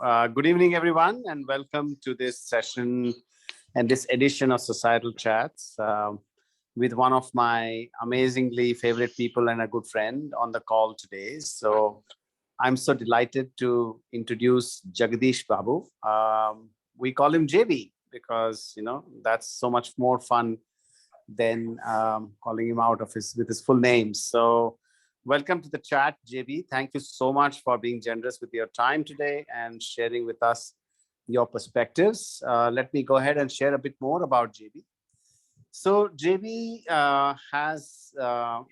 Good evening, everyone, and welcome to this session and this edition of Societal Chats with one of my amazingly favorite people and a good friend on the call today. So I'm so delighted to introduce Jagadish Babu. We call him JB because, that's so much more fun than calling him out of with his full name. So welcome to the chat, JB. Thank you so much for being generous with your time today and sharing with us your perspectives. Let me go ahead and share a bit more about JB. So JB has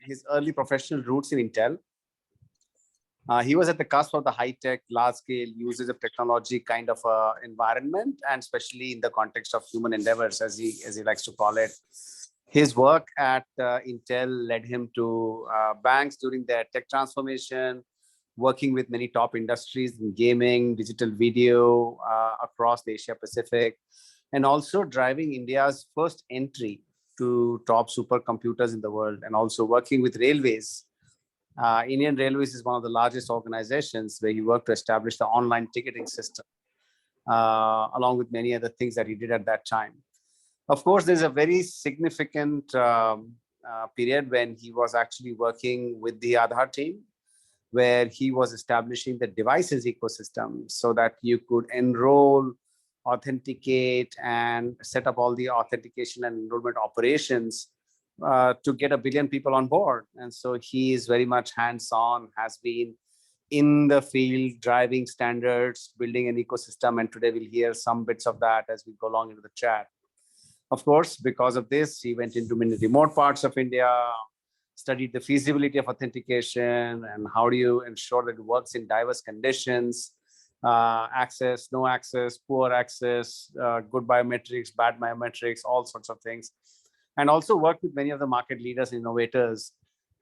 his early professional roots in Intel. He was at the cusp of the high-tech, large-scale usage of technology kind of environment, and especially in the context of human endeavors, as he likes to call it. His work at Intel led him to banks during their tech transformation, working with many top industries in gaming, digital video across the Asia Pacific, and also driving India's first entry to top supercomputers in the world, and also working with railways. Indian Railways is one of the largest organizations where he worked to establish the online ticketing system, along with many other things that he did at that time. Of course, there's a very significant period when he was actually working with the Aadhaar team, where he was establishing the devices ecosystem so that you could enroll, authenticate, and set up all the authentication and enrollment operations to get 1 billion people on board. And so he is very much hands-on, has been in the field, driving standards, building an ecosystem. And today we'll hear some bits of that as we go along into the chat. Of course, because of this, he went into many remote parts of India, studied the feasibility of authentication and how do you ensure that it works in diverse conditions, access, no access, poor access, good biometrics, bad biometrics, all sorts of things. And also worked with many of the market leaders and innovators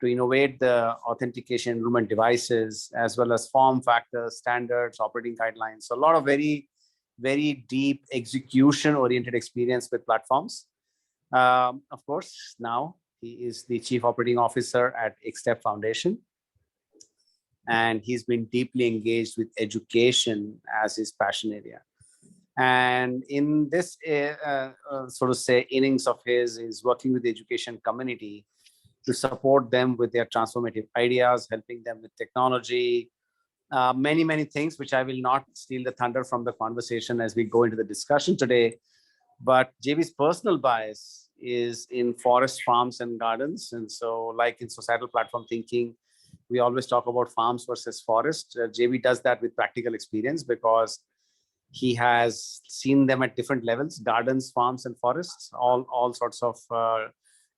to innovate the authentication enrollment devices, as well as form factors, standards, operating guidelines. So a lot of very deep execution-oriented experience with platforms. Of course, now he is the Chief Operating Officer at EkStep Foundation. And he's been deeply engaged with education as his passion area. And in this, sort of say, innings of his is working with the education community to support them with their transformative ideas, helping them with technology, many things, which I will not steal the thunder from the conversation as we go into the discussion today. But JB's personal bias is in forest, farms, and gardens. And so like in societal platform thinking, we always talk about farms versus forest. JB does that with practical experience because he has seen them at different levels, gardens, farms, and forests, all sorts of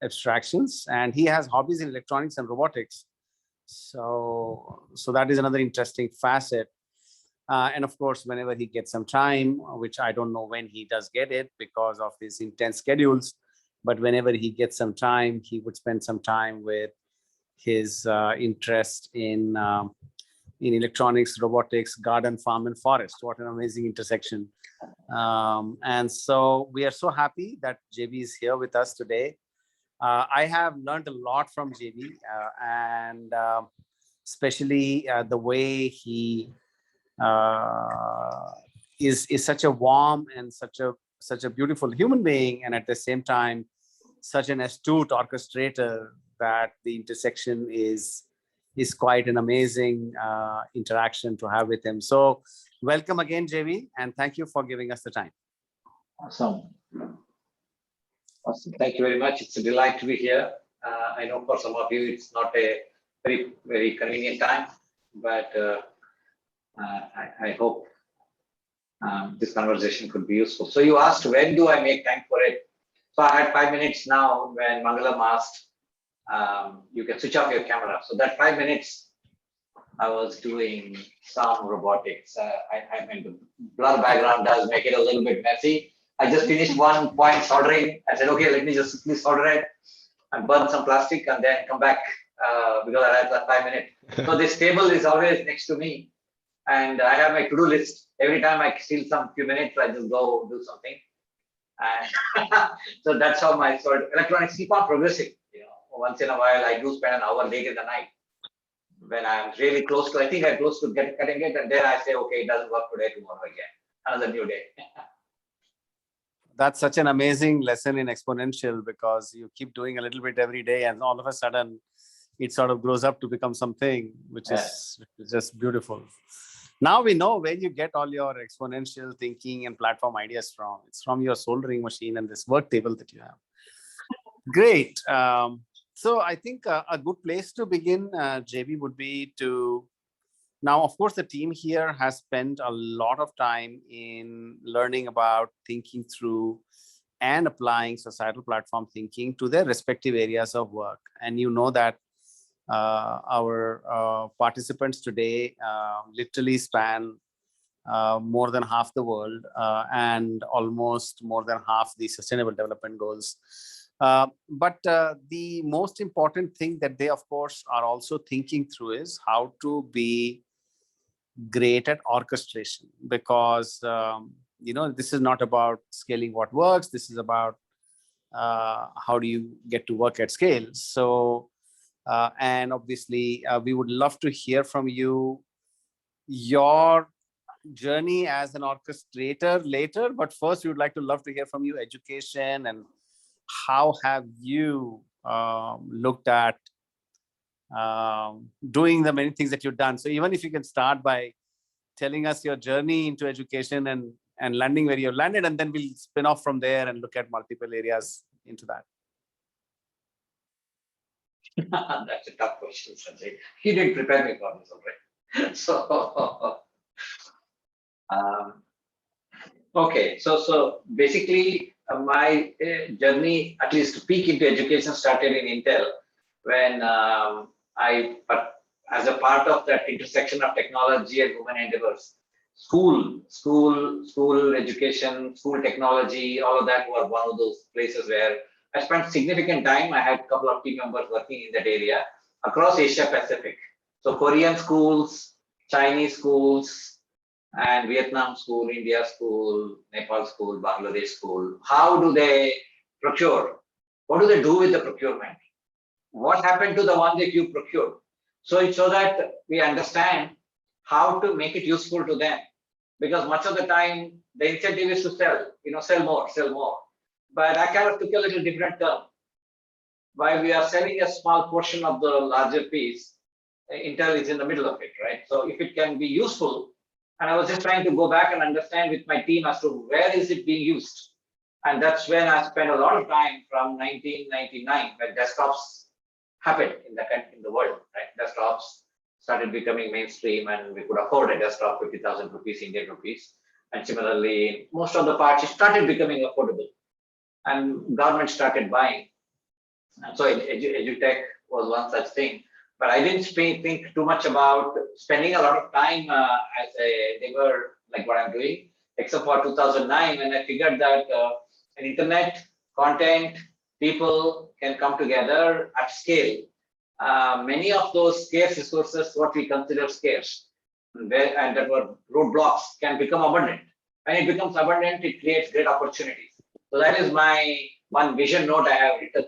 abstractions. And he has hobbies in electronics and robotics. So that is another interesting facet. And of course, whenever he gets some time, which I don't know when he does get it because of his intense schedules, but whenever he gets some time, he would spend some time with his interest in electronics, robotics, garden, farm, and forest. What an amazing intersection. And so we are so happy that JB is here with us today. I have learned a lot from JB, and especially the way he is such a warm and such a beautiful human being, and at the same time, such an astute orchestrator that the intersection is quite an amazing interaction to have with him. So welcome again, JB, and thank you for giving us the time. Awesome. Thank you very much. It's a delight to be here. I know for some of you, it's not a very convenient time, but I hope this conversation could be useful. So you asked, when do I make time for it? So I had 5 minutes now when Mangalam asked, you can switch off your camera. So that 5 minutes, I was doing some robotics. I mean, the blur background does make it a little bit messy. I just finished 1 point soldering. I said, okay, let me just quickly solder it and burn some plastic and then come back because I had that 5 minutes. So this table is always next to me. And I have my to-do list. Every time I steal some few minutes, I just go do something. And so that's how my sort of electronics keep on progressing. Once in a while, I do spend an hour late in the night. when I'm really close to, I think I'm close to cutting it, and then I say, okay, it doesn't work today, tomorrow again, another new day. That's such an amazing lesson in exponential, because you keep doing a little bit every day and all of a sudden it sort of grows up to become something which is just beautiful. Now we know where you get all your exponential thinking and platform ideas from. It's from your soldering machine and this work table that you have. Great. So I think a good place to begin, JB, would be to, now, of course, the team here has spent a lot of time in learning about thinking through and applying societal platform thinking to their respective areas of work. And you know that our participants today literally span more than half the world and almost more than half the Sustainable Development Goals. But the most important thing that they, of course, are also thinking through is how to be great at orchestration, because this is not about scaling what works. This is about how do you get to work at scale. So and obviously we would love to hear from you your journey as an orchestrator later, but first we would like to love to hear from you education, and how have you looked at doing the many things that you've done. So even if you can start by telling us your journey into education and landing where you landed, and then we'll spin off from there and look at multiple areas into that. That's a tough question, Sanjay. He didn't prepare me for this, already. So, okay. So basically, my journey, at least to peek into education, started in Intel when as a part of that intersection of technology and human endeavors, school education, school technology, all of that were one of those places where I spent significant time. I had a couple of team members working in that area across Asia Pacific. So Korean schools, Chinese schools, and Vietnam school, India school, Nepal school, Bangladesh school. How do they procure? What do they do with the procurement? What happened to the ones that you procured? So that we understand how to make it useful to them. Because much of the time, the incentive is to sell more. But I kind of took a little different turn. While we are selling a small portion of the larger piece, Intel is in the middle of it, right? So if it can be useful, and I was just trying to go back and understand with my team as to where is it being used. And that's when I spent a lot of time from 1999, when desktops happened in the world, right? Desktops started becoming mainstream, and we could afford a desktop, 50,000 rupees, Indian rupees. And similarly, most of the parts started becoming affordable, and government started buying. And so EduTech was one such thing. But I didn't think too much about spending a lot of time as a endeavor like what I'm doing, except for 2009, when I figured that an internet, content, people can come together at scale. Many of those scarce resources, what we consider scarce, and that were roadblocks, can become abundant. When it becomes abundant, it creates great opportunities. So that is my one vision note I have written.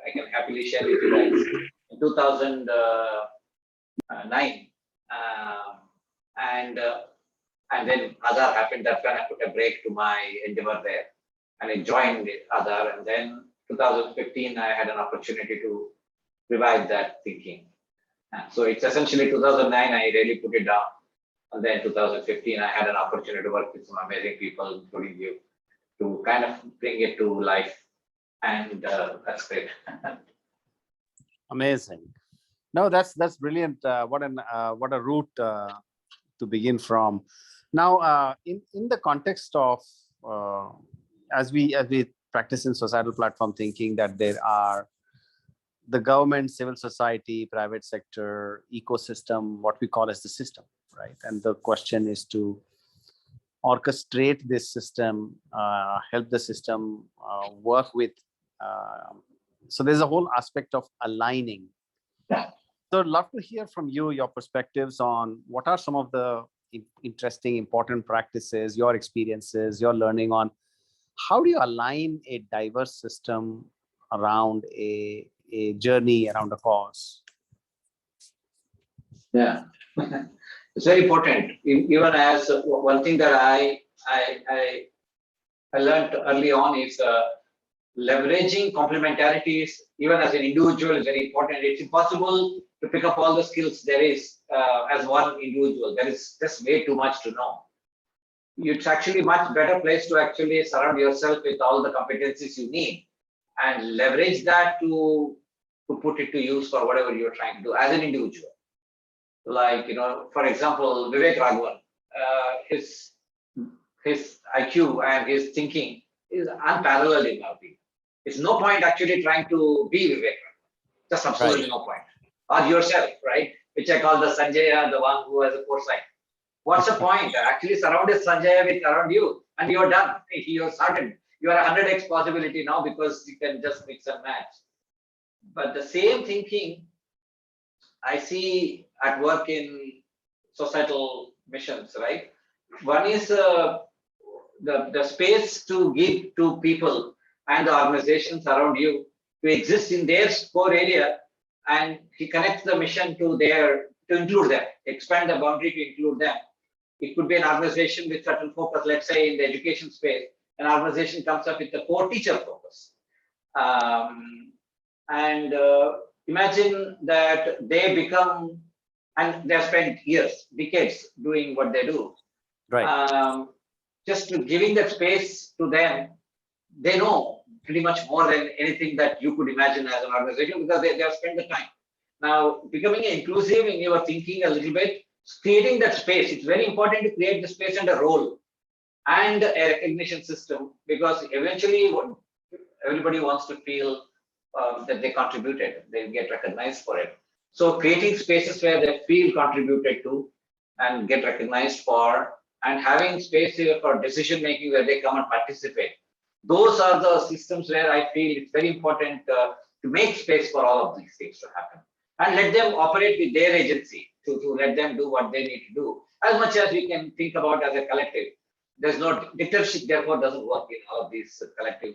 I can happily share with you guys. In 2009, and then Aadhaar happened. That's when I put a break to my endeavor there, and I joined Aadhaar. And then 2015, I had an opportunity to revive that thinking. So it's essentially 2009, I really put it down. And then 2015, I had an opportunity to work with some amazing people, including you, to kind of bring it to life. And that's great. Amazing. No, that's brilliant. What a route to begin from. Now, in the context of as we practice in societal platform thinking, that there are the government, civil society, private sector, ecosystem, what we call as the system, right? And the question is to orchestrate this system, help the system work with. So there's a whole aspect of aligning. So I'd love to hear from you, your perspectives on what are some of the interesting, important practices, your experiences, your learning on how do you align a diverse system around a journey, around a cause? Yeah, it's very important. Even as one thing that I learned early on is leveraging complementarities, even as an individual, is very important. It's impossible to pick up all the skills there is as one individual. There is just way too much to know. It's actually much better place to actually surround yourself with all the competencies you need and leverage that to put it to use for whatever you're trying to do as an individual. Like, for example, Vivek Raghavan, his IQ and his thinking is unparalleled in our opinion. It's no point actually trying to be Vivek Raghavan. Just absolutely no point. Or yourself, right? Which I call the Sanjaya, the one who has a foresight. What's the point? Actually surround Sanjaya with around you and you're done. You're started. You are 100x possibility now because you can just mix and match. But the same thinking I see at work in societal missions, right? One is the space to give to people and the organizations around you to exist in their core area, and he connects the mission to include them, expand the boundary to include them. It could be an organization with certain focus, let's say in the education space, an organization comes up with a core teacher focus. Imagine that they become, and they've spent years, decades doing what they do. Right. Just giving that space to them, they know pretty much more than anything that you could imagine as an organization because they have spent the time. Now, becoming inclusive in your thinking a little bit, creating that space, it's very important to create the space and a role and a recognition system because eventually everybody wants to feel that they contributed, they get recognized for it. So creating spaces where they feel contributed to and get recognized for, and having space here for decision making where they come and participate. Those are the systems where I feel it's very important to make space for all of these things to happen. And let them operate with their agency to let them do what they need to do. As much as we can think about as a collective. There's no dictatorship, therefore, doesn't work in all of these collective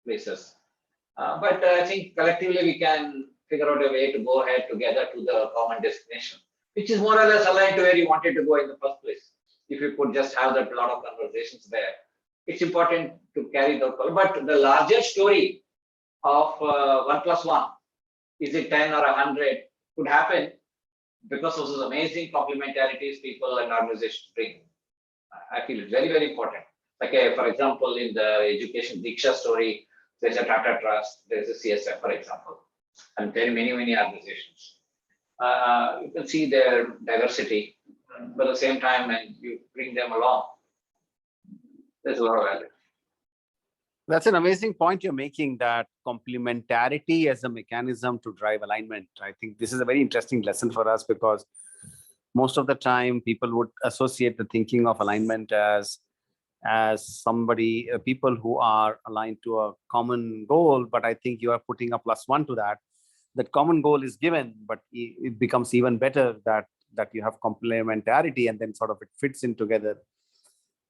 places. But I think collectively we can figure out a way to go ahead together to the common destination, which is more or less aligned to where you wanted to go in the first place. If you could just have that lot of conversations there, it's important to carry that. But the larger story of 1 + 1, is it 10 or 100, could happen because of those amazing complementarities people and organizations bring. I feel it's very, very important. Like, for example, in the education Diksha story, there's a Tata Trust, there's a CSF, for example, and there are many, many organizations. You can see their diversity, but at the same time, and you bring them along, there's a lot of value. That's an amazing point you're making, that complementarity as a mechanism to drive alignment. I think this is a very interesting lesson for us because most of the time people would associate the thinking of alignment as somebody, people who are aligned to a common goal. But I think you are putting a +1 to that. That common goal is given, but it becomes even better that you have complementarity and then sort of it fits in together.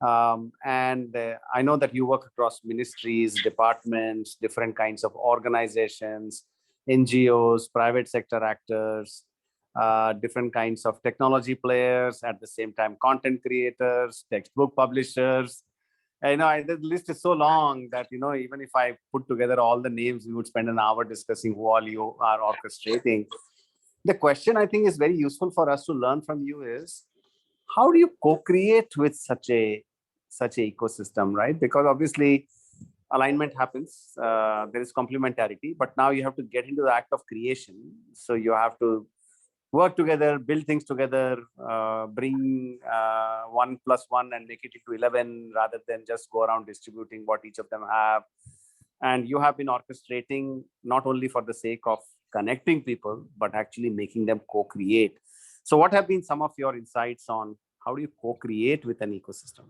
I know that you work across ministries, departments, different kinds of organizations, NGOs, private sector actors, different kinds of technology players, at the same time content creators, textbook publishers. The list is so long that even if I put together all the names, we would spend an hour discussing who all you are orchestrating. The question I think is very useful for us to learn from you is, how do you co-create with such a ecosystem, right? Because obviously alignment happens, there is complementarity, but now you have to get into the act of creation. So you have to work together, build things together, bring 1 + 1 and make it into 11 rather than just go around distributing what each of them have. And you have been orchestrating not only for the sake of connecting people, but actually making them co-create. So what have been some of your insights on how do you co-create with an ecosystem?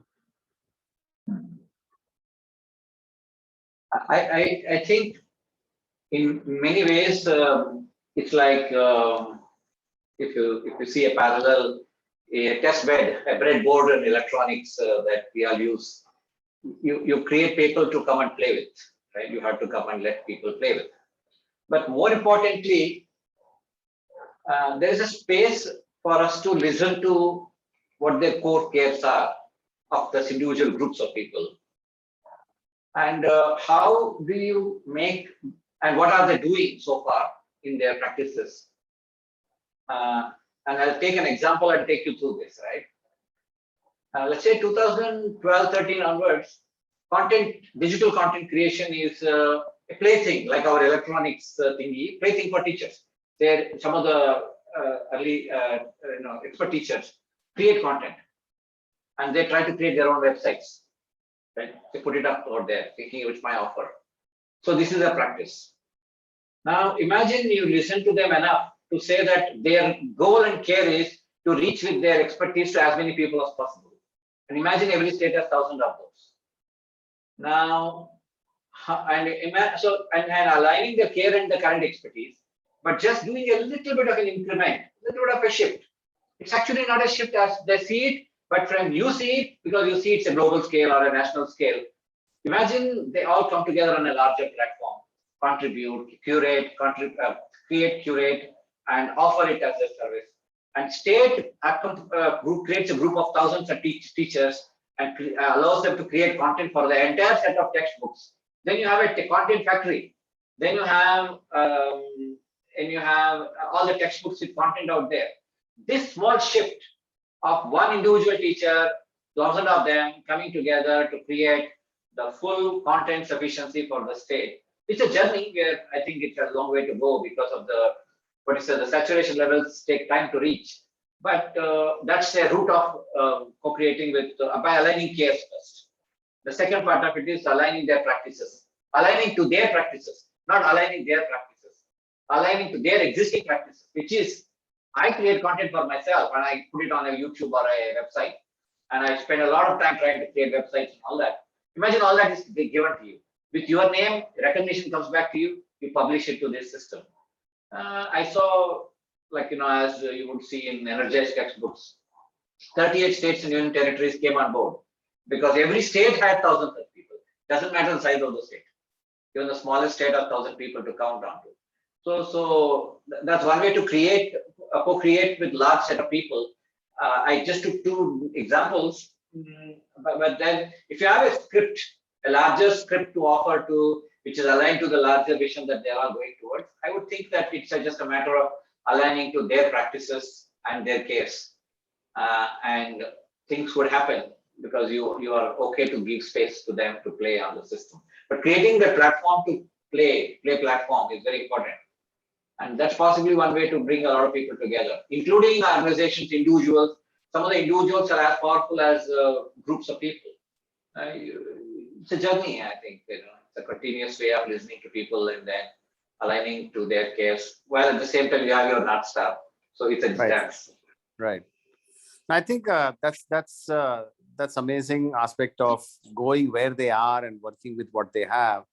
I think in many ways, it's like if you see a parallel, a test bed, a breadboard and electronics that we all use, you create people to come and play with, right? You have to come and let people play with. But more importantly, there is a space for us to listen to what their core cares are of the individual groups of people. And how do you make, and what are they doing so far in their practices? And I'll take an example and take you through this, right? Let's say 2012-13 onwards, digital content creation is a plaything, like our electronics thingy, plaything for teachers. Some of the early expert teachers create content, and they try to create their own websites. Right? They put it up out there, thinking it's my offer. So this is a practice. Now imagine you listen to them enough to say that their goal and care is to reach with their expertise to as many people as possible. And imagine every state has thousands of those. Now, and aligning the care and the current expertise, but just doing a little bit of an increment, a little bit of a shift. It's actually not a shift as they see it, but when you see it, because you see it's a global scale or a national scale, imagine they all come together on a larger platform, contribute, create, curate, and offer it as a service. And state group creates a group of thousands of teachers and allows them to create content for the entire set of textbooks. Then you have a content factory. Then you have all the textbooks with content out there. This small shift of one individual teacher, thousands of them coming together to create the full content sufficiency for the state. It's a journey where I think it has a long way to go because of the saturation levels take time to reach. But that's a route of co-creating with by aligning cares first. The second part of it is aligning their practices, aligning to their practices, not aligning their practices, aligning to their existing practices, which is I create content for myself and I put it on a YouTube or a website, and I spend a lot of time trying to create websites and all that. Imagine all that is given to you with your name, recognition comes back to you, you publish it to this system. I saw, like, as you would see in energized textbooks, 38 states and union territories came on board because every state had thousands of people. Doesn't matter the size of the state. Even the smallest state has 1,000 people to count on to. So that's one way to co-create with large set of people. I just took two examples, but then if you have a script, a larger script to offer to, which is aligned to the larger vision that they are going towards, I would think that it's just a matter of aligning to their practices and their cares, and things would happen because you are okay to give space to them to play on the system. But creating the platform to play platform is very important. And that's possibly one way to bring a lot of people together, including organizations, individuals. Some of the individuals are as powerful as groups of people. It's a journey, I think. It's a continuous way of listening to people and then aligning to their cares, while at the same time you have your North Star. So it's a dance. Right. I think that's amazing aspect of going where they are and working with what they have.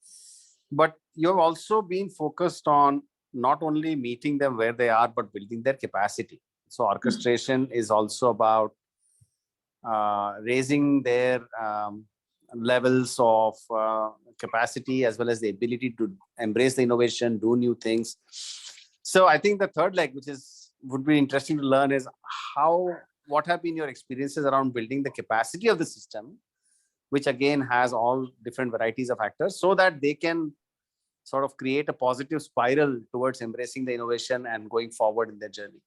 But you've also been focused on not only meeting them where they are, but building their capacity. So orchestration is also about raising their levels of capacity as well as the ability to embrace the innovation, do new things. So I think the third leg, which would be interesting to learn, is what have been your experiences around building the capacity of the system, which again has all different varieties of actors, so that they can sort of create a positive spiral towards embracing the innovation and going forward in their journey.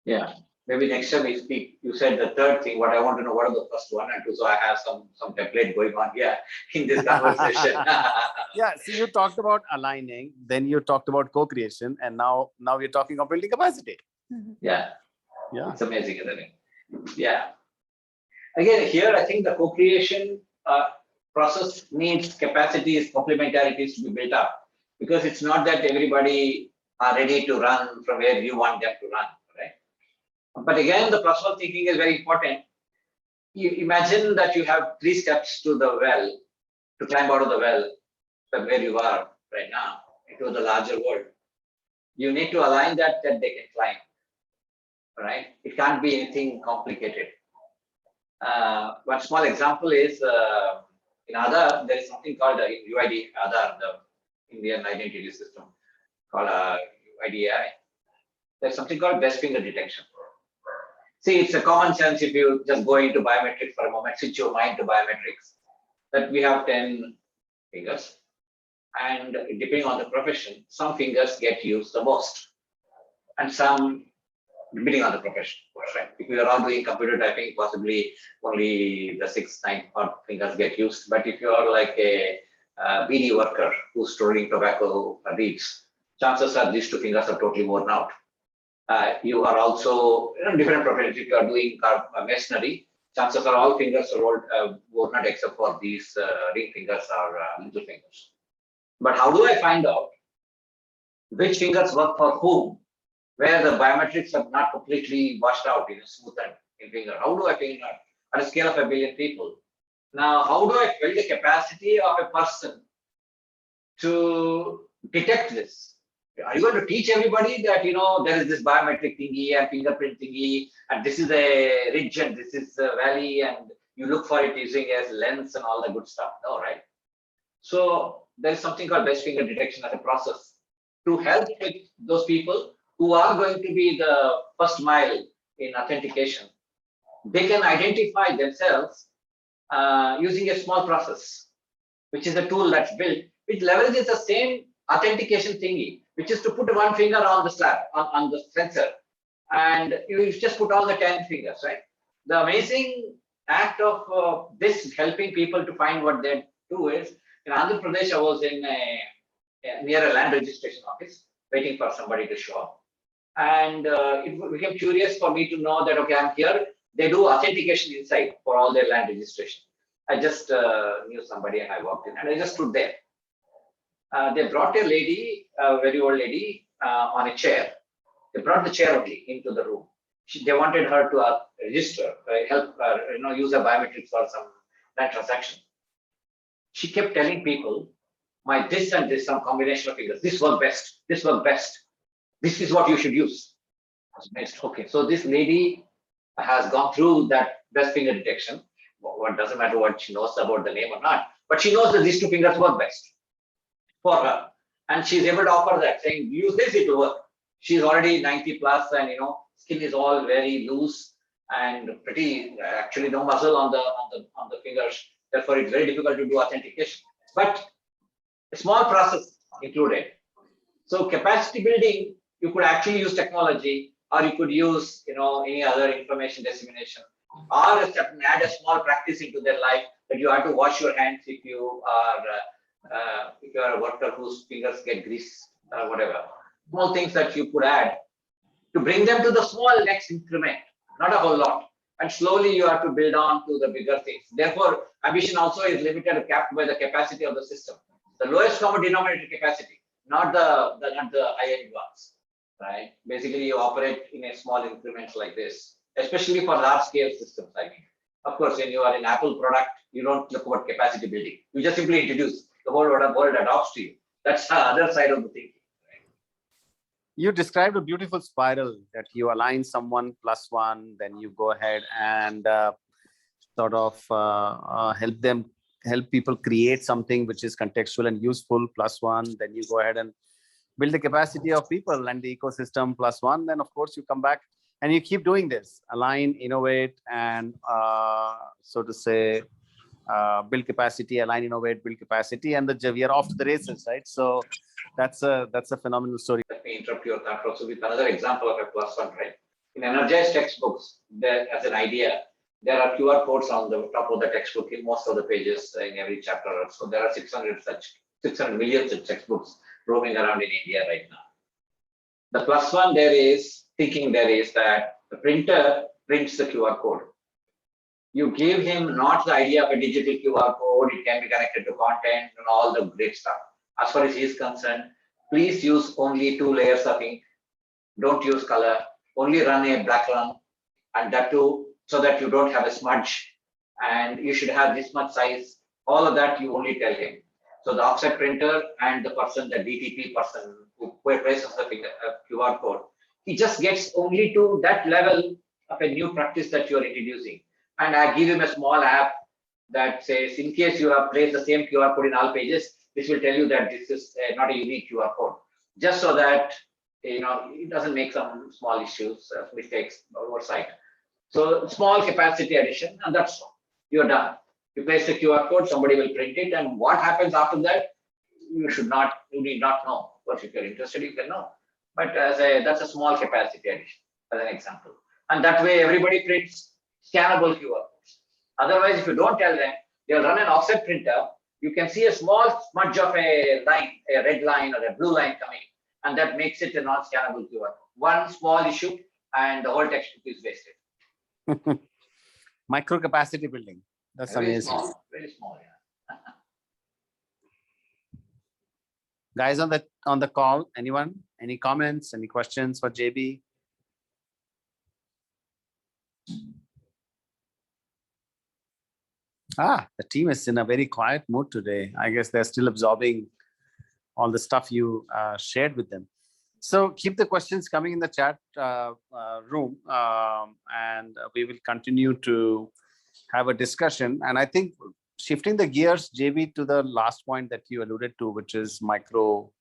Yeah. Maybe next time we speak, you said the third thing. What I want to know, what are the first one and two? So I have some template going on here in this conversation. Yeah. So you talked about aligning, then you talked about co-creation, and now we're talking of building capacity. Yeah. Yeah. It's amazing, isn't it? Yeah. Again, here I think the co-creation process needs capacities, complementarities to be built up, because it's not that everybody are ready to run from where you want them to run, right? But again, the process thinking is very important. You imagine that you have 3 steps to the well, to climb out of the well from where you are right now into the larger world. You need to align that they can climb, right? It can't be anything complicated. One small example is in Aadhaar, there is something called in UIDAI, Aadhaar, the Indian identity system, called UIDAI. There's something called best finger detection. See, it's a common sense if you just go into biometrics for a moment, switch your mind to biometrics, that we have 10 fingers. And depending on the profession, some fingers get used the most. And some, depending on the profession, right? If you are all doing computer typing, possibly only the 6, 9 fingers get used. But if you are like a BD worker who's storing tobacco leaves, chances are these 2 fingers are totally worn out. You are also different professions. If you are doing masonry, chances are all fingers are worn out except for these ring fingers or little fingers. But how do I find out which fingers work for whom, where the biometrics are not completely washed out in a smoothened finger? How do I find out at a scale of 1 billion people? Now, how do I build the capacity of a person to detect this? Are you going to teach everybody that, there is this biometric thingy and fingerprint thingy, and this is a ridge and this is a valley, and you look for it using as lens and all the good stuff? No, right? So there is something called best finger detection as a process to help with those people who are going to be the first mile in authentication. They can identify themselves using a small process, which is a tool that's built, which leverages the same authentication thingy, which is to put 1 finger on the slab, on the sensor, and you just put all the 10 fingers, right? The amazing act of this helping people to find what they do is, in Andhra Pradesh, I was in near a land registration office, waiting for somebody to show up. And it became curious for me to know that, okay, I'm here. They do authentication inside for all their land registration. I just knew somebody and I walked in and I just stood there. They brought a lady, a very old lady, on a chair. They brought the chair only into the room. They wanted her to register, help her, use her biometrics for some land transaction. She kept telling people, my this and this, some combination of fingers. This works best. This works best. This is what you should use. Okay, so this lady has gone through that best finger detection. What doesn't matter what she knows about the name or not, but she knows that these 2 fingers work best for her, and she's able to offer that, saying, use this, it will work. She's already 90 plus, and skin is all very loose and pretty, actually no muscle on the fingers. Therefore, it's very difficult to do authentication. But a small process included. So capacity building, you could actually use technology, or you could use any other information dissemination, or add a small practice into their life that you have to wash your hands if you are a worker whose fingers get grease or whatever. Small things that you could add to bring them to the small next increment, not a whole lot. And slowly you have to build on to the bigger things. Therefore, ambition also is limited or capped by the capacity of the system. The lowest common denominator capacity, not the high-end ones, right? Basically, you operate in a small increments like this, especially for large-scale systems. I mean, of course, when you are an Apple product, you don't look about capacity building. You just simply introduce, the whole world adopts to you. That's the other side of the thinking. You described a beautiful spiral that you align someone +1, then you go ahead and sort of help people create something which is contextual and useful +1. Then you go ahead and build the capacity of people and the ecosystem +1. Then of course you come back and you keep doing this, align, innovate, and so to say, build capacity, align, innovate, build capacity, and we are off to the races, right? So that's a phenomenal story. Let me interrupt your thought process with another example of a +1, right? In energized textbooks, there as an idea, there are QR codes on the top of the textbook in most of the pages in every chapter. So there are 600 million such textbooks roaming around in India right now. The +1 there is that the printer prints the QR code. You give him not the idea of a digital QR code, it can be connected to content and all the great stuff. As far as he is concerned, please use only 2 layers of ink. Don't use color. Only run a black run, and that too, so that you don't have a smudge. And you should have this much size. All of that you only tell him. So the offset printer and the person, the DTP person who places the QR code, he just gets only to that level of a new practice that you are introducing. And I give him a small app that says, in case you have placed the same QR code in all pages, this will tell you that this is not a unique QR code, just so that it doesn't make some small issues, mistakes, oversight. So small capacity addition, and that's all. You're done. You paste the QR code, somebody will print it, and what happens after that, you need not know. But if you're interested, you can know. But that's a small capacity addition, as an example. And that way, everybody prints scannable QR codes. Otherwise, if you don't tell them, they'll run an offset printer. You can see a small smudge of a line, a red line or a blue line coming, and that makes it a non-scannable QR code. One small issue, and the whole textbook is wasted. Micro capacity building. That's Very amazing. small, very small. Yeah. Guys on the call, anyone? Any comments? Any questions for JB? The team is in a very quiet mood today. I guess they're still absorbing all the stuff you shared with them. So keep the questions coming in the chat room, and we will continue to have a discussion. And I think shifting the gears, JB, to the last point that you alluded to, which is micro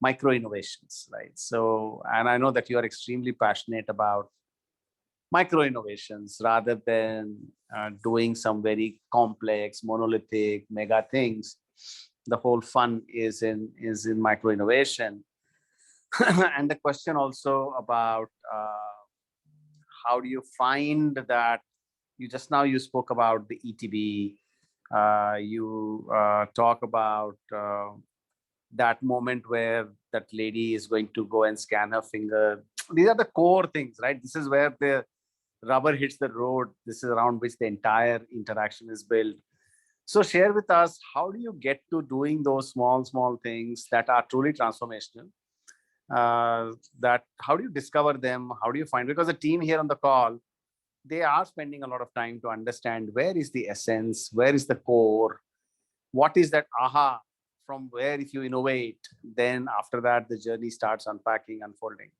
innovations, right? So, and I know that you are extremely passionate about micro innovations rather than doing some very complex, monolithic, mega things. The whole fun is in micro innovation. And the question also about how do you find that you spoke about the ETB, you talk about that moment where that lady is going to go and scan her finger. These are the core things, right? This is where the rubber hits the road. This is around which the entire interaction is built. So share with us, how do you get to doing those small things that are truly transformational? That how do you discover them? How do you find, because the team here on the call, they are spending a lot of time to understand where is the essence, where is the core, what is that aha, from where if you innovate, then after that, the journey starts unpacking, unfolding.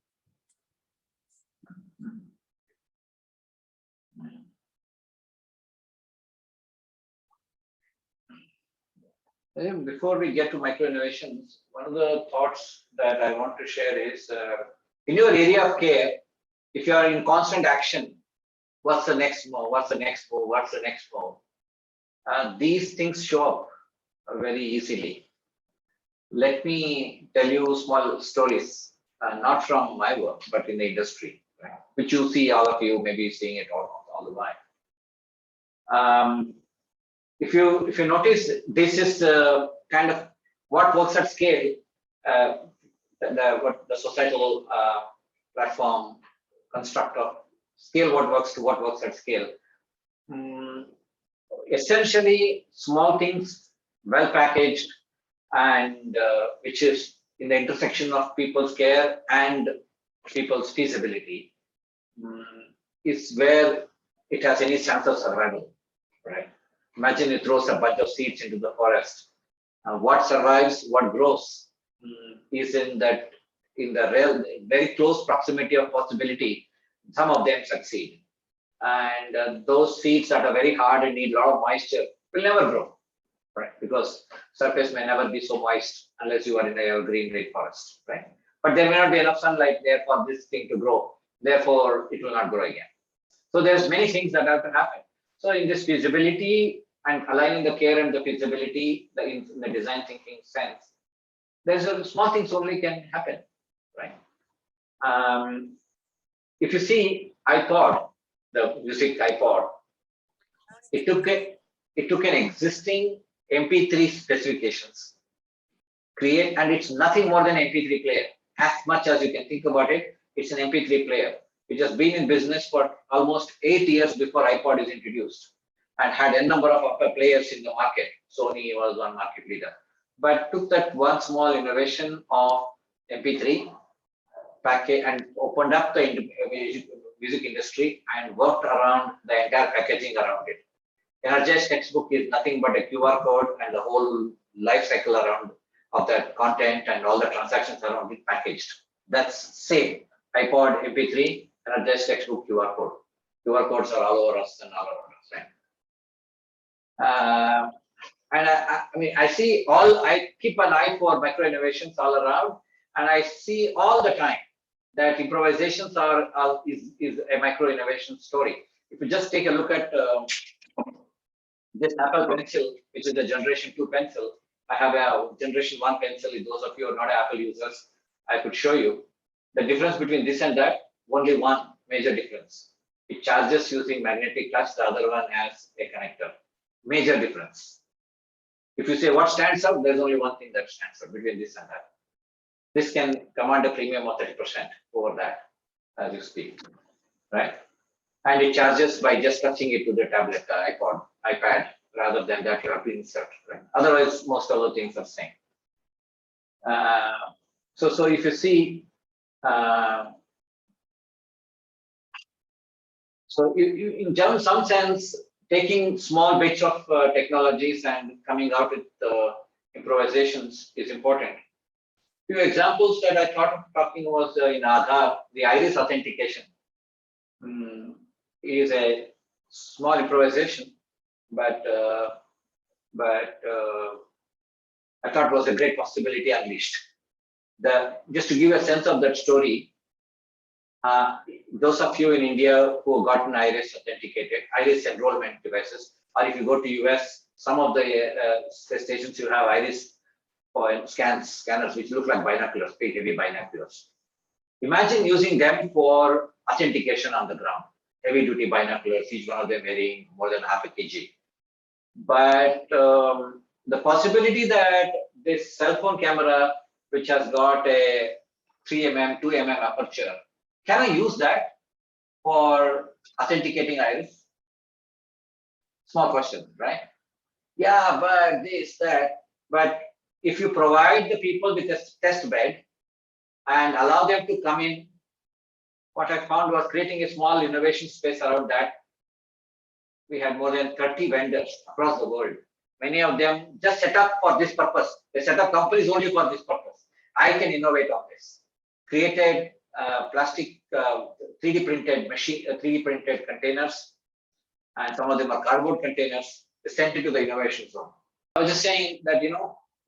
Before we get to micro innovations, one of the thoughts that I want to share is in your area of care, if you are in constant action, what's the next move? What's the next move? What's the next move? These things show up very easily. Let me tell you small stories, not from my work, but in the industry, right? Which you see, all of you may be seeing it all the while. If you notice, this is kind of what works at scale, what the societal platform construct of scale, what works at scale. Essentially, small things, well packaged, and which is in the intersection of people's care and people's feasibility, is where it has any chance of survival, right? Imagine it throws a bunch of seeds into the forest. What survives, what grows, is in the real, very close proximity of possibility. Some of them succeed, and those seeds that are very hard and need a lot of moisture will never grow, right? Because surface may never be so moist unless you are in a evergreen rainforest, right? But there may not be enough sunlight there for this thing to grow. Therefore, it will not grow again. So there's many things that have to happen. So in this feasibility and aligning the care and the feasibility in the design thinking sense, there's a small things only can happen, right? If you see iPod, the music iPod, it took an existing MP3 specifications, and it's nothing more than MP3 player. As much as you can think about it, it's an MP3 player. It has been in business for almost 8 years before iPod is introduced, and had a number of upper players in the market. Sony was one market leader, but took that one small innovation of MP3 package and opened up the music industry and worked around the entire packaging around it. Energize textbook is nothing but a QR code and the whole life cycle around of that content and all the transactions around it packaged. That's same iPod, MP3, Energize textbook, QR code. QR codes are all over us and all around us, right? And I mean, I keep an eye for micro innovations all around. And I see all the time that improvisations is a micro innovation story. If you just take a look at this Apple Pencil, which is the Generation 2 pencil, I have a Generation 1 pencil. If those of you are not Apple users, I could show you the difference between this and that. Only one major difference. It charges using magnetic touch. The other one has a connector. Major difference. If you say what stands out, there's only one thing that stands out between this and that. This can command a premium of 30% over that as you speak, right? And it charges by just touching it to the tablet, iPad, rather than that you have to insert, right? Otherwise, most other things are same. So if you see, so in some sense, taking small bits of technologies and coming out with improvisations is important. Few examples that I thought of talking was in Aadhaar, the iris authentication is a small improvisation, but I thought was a great possibility unleashed. Just to give a sense of that story, those of you in India who have gotten iris authenticated, iris enrollment devices, or if you go to US, some of the stations you have iris or scanners which look like binoculars, big heavy binoculars. Imagine using them for authentication on the ground. Heavy duty binoculars, each one of them weighing more than half a kg. But the possibility that this cell phone camera, which has got a 3 mm, 2 mm aperture, can I use that for authenticating iris? Small question, right? Yeah, but this, that. But if you provide the people with a test bed and allow them to come in, what I found was creating a small innovation space around that. We had more than 30 vendors across the world. Many of them just set up for this purpose. They set up companies only for this purpose. I can innovate on this. Created plastic 3D printed machine, 3D printed containers, and some of them are cardboard containers. They sent it to the innovation zone. I was just saying that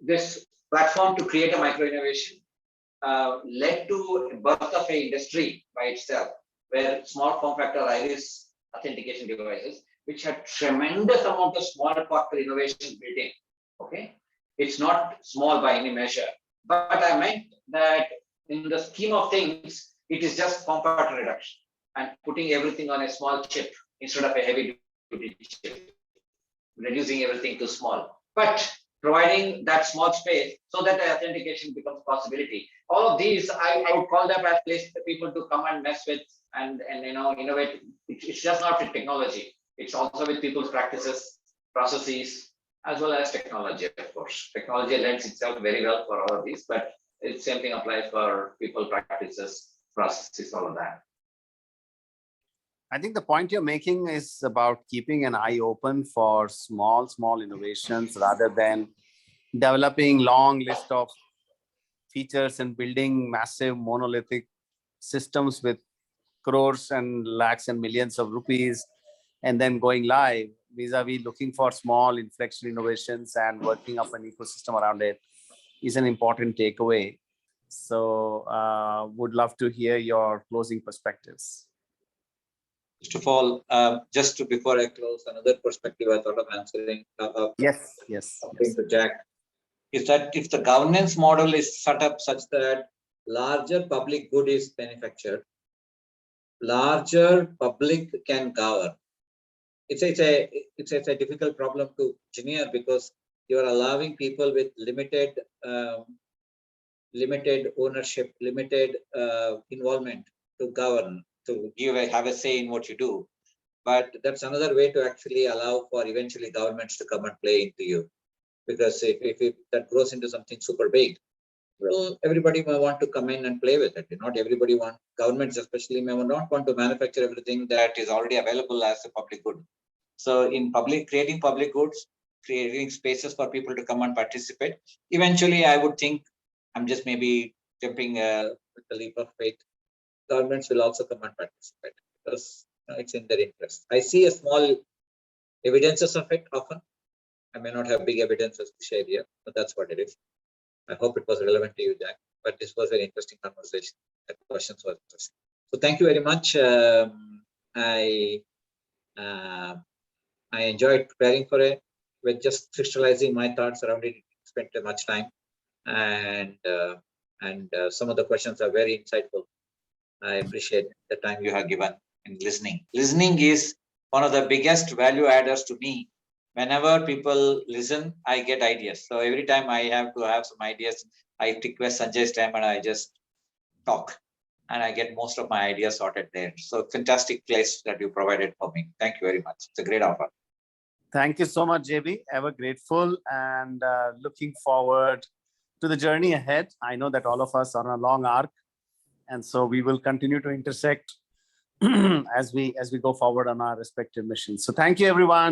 this platform to create a micro innovation led to a birth of an industry by itself, where small form factor iris authentication devices, which had tremendous amount of small factor innovation built in. Okay, it's not small by any measure, but I meant that in the scheme of things, it is just form factor reduction and putting everything on a small chip instead of a heavy duty chip, reducing everything to small, but providing that small space so that the authentication becomes possibility. All of these, I would call them as places for people to come and mess with and innovate. It's just not with technology. It's also with people's practices, processes, as well as technology, of course. Technology lends itself very well for all of these, but the same thing applies for people, practices, processes, all of that. I think the point you're making is about keeping an eye open for small innovations rather than developing long list of features and building massive monolithic systems with crores and lakhs and millions of rupees and then going live. Vis-a-vis looking for small inflection innovations and working up an ecosystem around it is an important takeaway. So would love to hear your closing perspectives. First of all, before I close, another perspective I thought of answering. Yes. To Jack, is that if the governance model is set up such that larger public good is manufactured, larger public can govern. It's a difficult problem to engineer because you are allowing people with limited ownership, limited involvement to govern, to have a say in what you do. But that's another way to actually allow for eventually governments to come and play into you. Because if that grows into something super big, well, everybody may want to come in and play with it. Not everybody governments especially may not want to manufacture everything that is already available as a public good. So in creating public goods, creating spaces for people to come and participate, eventually I would think, I'm just maybe jumping with the leap of faith, governments will also come and participate because it's in their interest. I see a small evidences of it often. I may not have big evidences to share here, but that's what it is. I hope it was relevant to you, Jack. but this was very interesting conversation. The questions were interesting. So thank you very much. I enjoyed preparing for it, with just crystallizing my thoughts around it. Spent much time, and some of the questions are very insightful. I appreciate the time you have given in listening. Listening is one of the biggest value adders to me. Whenever people listen, I get ideas. So every time I have to have some ideas, I request Sanjay's time and I just talk, and I get most of my ideas sorted there. So fantastic place that you provided for me. Thank you very much. It's a great offer. Thank you so much, JB. Ever grateful and looking forward to the journey ahead. I know that all of us are on a long arc, and so we will continue to intersect as we go forward on our respective missions. So thank you, everyone.